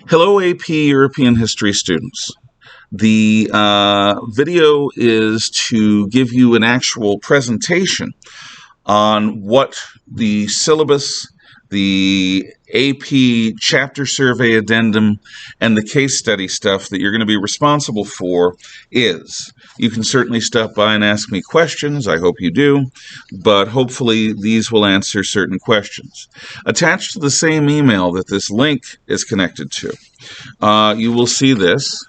Hello, AP European History students. The video is to give you an actual presentation on what the syllabus, the AP chapter survey addendum, and the case study stuff that you're going to be responsible for is. You can certainly stop by and ask me questions. I hope you do, but hopefully these will answer certain questions. Attached to the same email that this link is connected to, you will see this,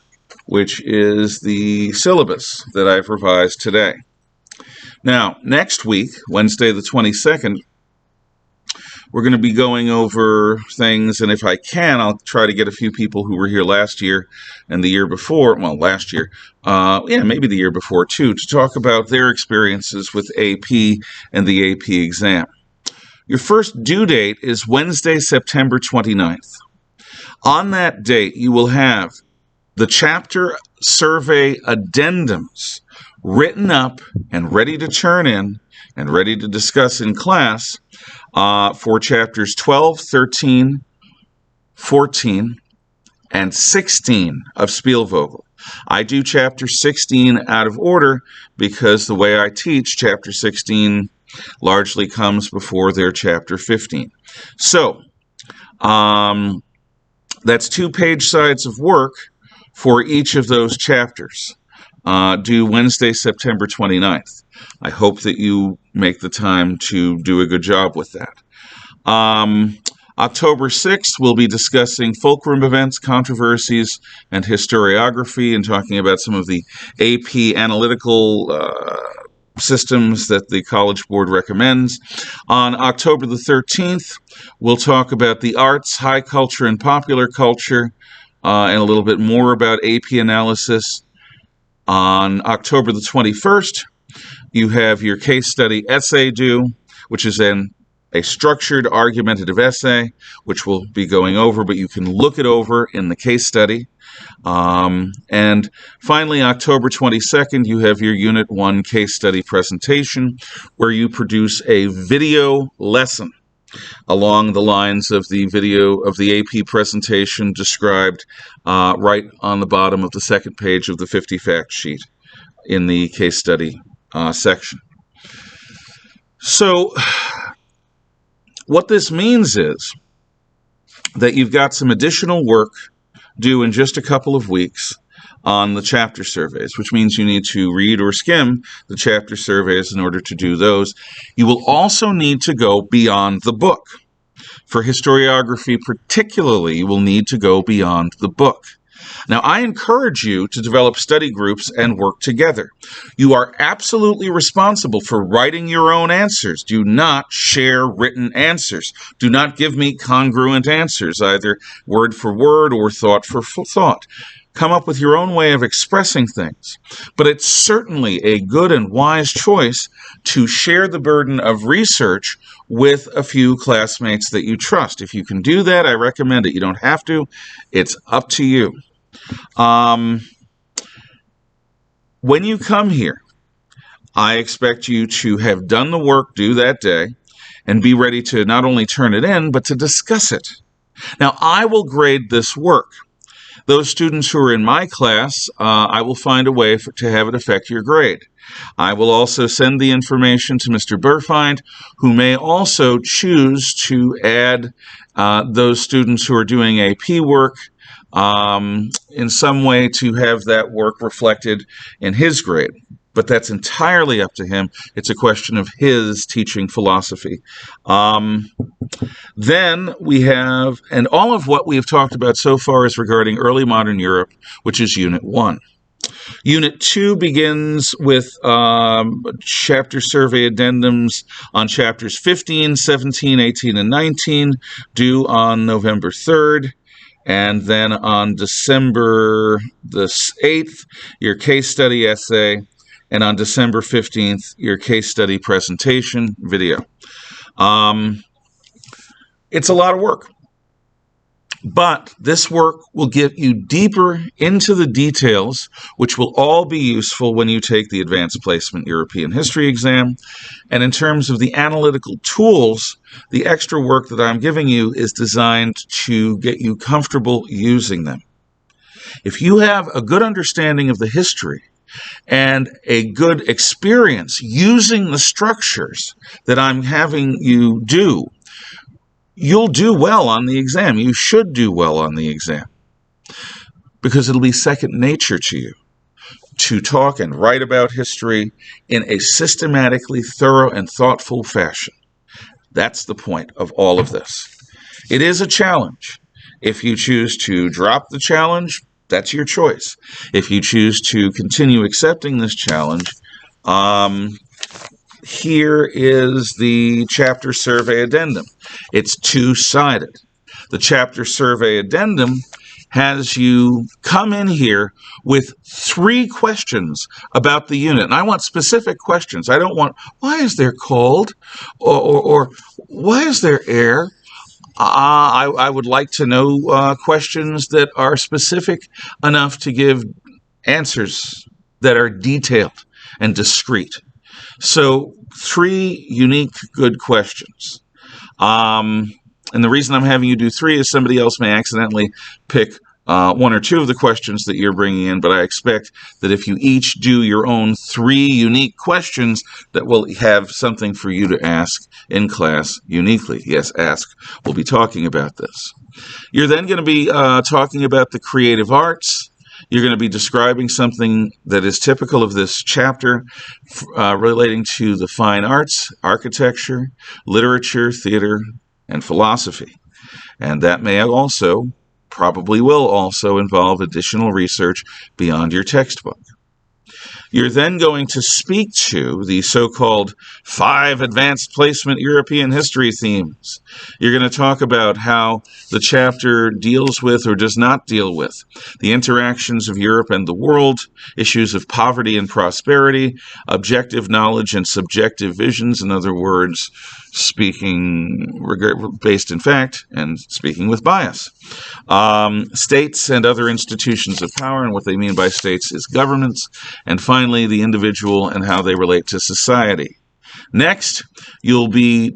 which is the syllabus that I've revised today. Now, next week, Wednesday the 22nd, we're going to be going over things, and if I can, I'll try to get a few people who were here last year and the year before, well, last year, maybe the year before too, to talk about their experiences with AP and the AP exam. Your first due date is Wednesday, September 29th. On that date, you will have the chapter survey addendums written up and ready to turn in and ready to discuss in class for chapters 12, 13, 14, and 16 of Spielvogel. I do chapter 16 out of order because the way I teach, chapter 16 largely comes before their chapter 15. So, that's 2 page sides of work for each of those chapters, due Wednesday, September 29th. I hope that you make the time to do a good job with that. October 6th, we'll be discussing fulcrum events, controversies, and historiography, and talking about some of the AP analytical systems that the College Board recommends. On October the 13th, we'll talk about the arts, high culture, and popular culture, and a little bit more about AP analysis. On October the 21st, you have your case study essay due, which is a structured argumentative essay, which we'll be going over, but you can look it over in the case study. And finally, October 22nd, you have your Unit 1 case study presentation, where you produce a video lesson along the lines of the video of the AP presentation described right on the bottom of the second page of the 50 fact sheet in the case study section. So what this means is that you've got some additional work due in just a couple of weeks on the chapter surveys, which means you need to read or skim the chapter surveys in order to do those. You will also need to go beyond the book. For historiography particularly, you will need to go beyond the book. Now, I encourage you to develop study groups and work together. You are absolutely responsible for writing your own answers. Do not share written answers. Do not give me congruent answers, either word for word or thought for thought. Come up with your own way of expressing things. But it's certainly a good and wise choice to share the burden of research with a few classmates that you trust. If you can do that, I recommend it. You don't have to. It's up to you. When you come here, I expect you to have done the work due that day and be ready to not only turn it in, but to discuss it. Now, I will grade this work. Those students who are in my class, I will find a way to have it affect your grade. I will also send the information to Mr. Burfind, who may also choose to add those students who are doing AP work in some way to have that work reflected in his grade. But that's entirely up to him. It's a question of his teaching philosophy. Then we have, and all of what we have talked about so far is regarding early modern Europe, which is Unit 1. Unit 2 begins with chapter survey addendums on chapters 15, 17, 18, and 19, due on November 3rd. And then on December the 8th, your case study essay, and on December 15th, your case study presentation video. It's a lot of work. But this work will get you deeper into the details, which will all be useful when you take the Advanced Placement European History exam. And in terms of the analytical tools, the extra work that I'm giving you is designed to get you comfortable using them. If you have a good understanding of the history and a good experience using the structures that I'm having you do, you'll do well on the exam. You should do well on the exam because it'll be second nature to you to talk and write about history in a systematically thorough and thoughtful fashion. That's the point of all of this. It is a challenge. If you choose to drop the challenge, that's your choice. If you choose to continue accepting this challenge, here is the chapter survey addendum. It's two-sided. The chapter survey addendum has you come in here with 3 questions about the unit. And I want specific questions. I don't want, why is there cold? Or why is there air? I would like to know questions that are specific enough to give answers that are detailed and discrete. So 3 unique good questions. And the reason I'm having you do 3 is somebody else may accidentally pick 1 or 2 of the questions that you're bringing in, but I expect that if you each do your own 3 unique questions, that will have something for you to ask in class uniquely. Yes, ask. We'll be talking about this. You're then going to be talking about the creative arts. You're going to be describing something that is typical of this chapter relating to the fine arts, architecture, literature, theater, and philosophy. And that may also, probably will also, involve additional research beyond your textbook. You're then going to speak to the so-called 5 advanced placement European history themes. You're going to talk about how the chapter deals with or does not deal with the interactions of Europe and the world, issues of poverty and prosperity, objective knowledge and subjective visions, in other words, speaking based in fact and speaking with bias. States and other institutions of power, and what they mean by states is governments. And finally, the individual and how they relate to society. Next, you'll be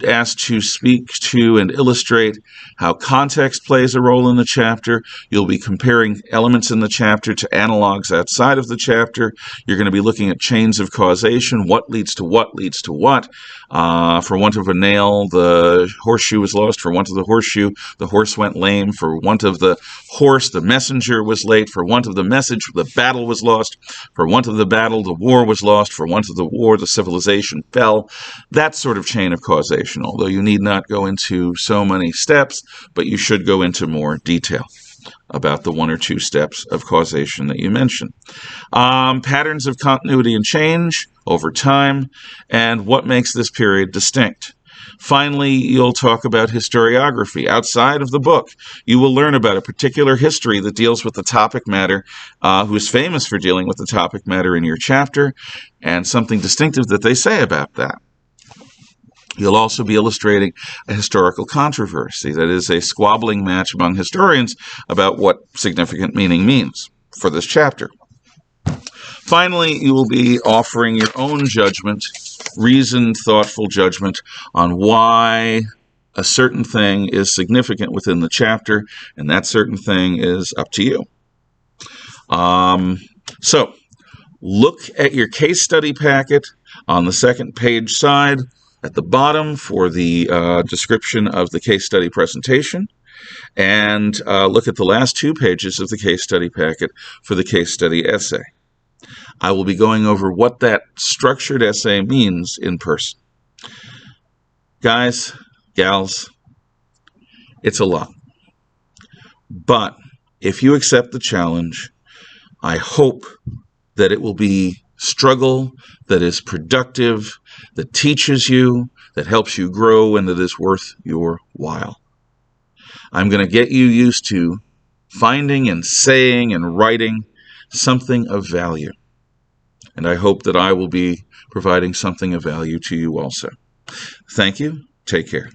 asked to speak to and illustrate how context plays a role in the chapter. You'll be comparing elements in the chapter to analogs outside of the chapter. You're going to be looking at chains of causation. What leads to what leads to what? For want of a nail, the horseshoe was lost. For want of the horseshoe, the horse went lame. For want of the horse, the messenger was late. For want of the message, the battle was lost. For want of the battle, the war was lost. For want of the war, the civilization fell. That sort of chain of causation, although you need not go into so many steps, but you should go into more detail about the 1 or 2 steps of causation that you mentioned. Patterns of continuity and change over time, and what makes this period distinct. Finally, you'll talk about historiography. Outside of the book, you will learn about a particular history that deals with the topic matter, who is famous for dealing with the topic matter in your chapter, and something distinctive that they say about that. You'll also be illustrating a historical controversy, that is, a squabbling match among historians about what significant meaning means for this chapter. Finally, you will be offering your own judgment, reasoned, thoughtful judgment on why a certain thing is significant within the chapter, and that certain thing is up to you. So, look at your case study packet on the 2nd page side at the bottom for the description of the case study presentation, and look at the last 2 pages of the case study packet for the case study essay. I will be going over what that structured essay means in person. Guys, gals, it's a lot. But if you accept the challenge, I hope that it will be struggle that is productive, that teaches you, that helps you grow, and that is worth your while. I'm going to get you used to finding and saying and writing something of value. And I hope that I will be providing something of value to you also. Thank you. Take care.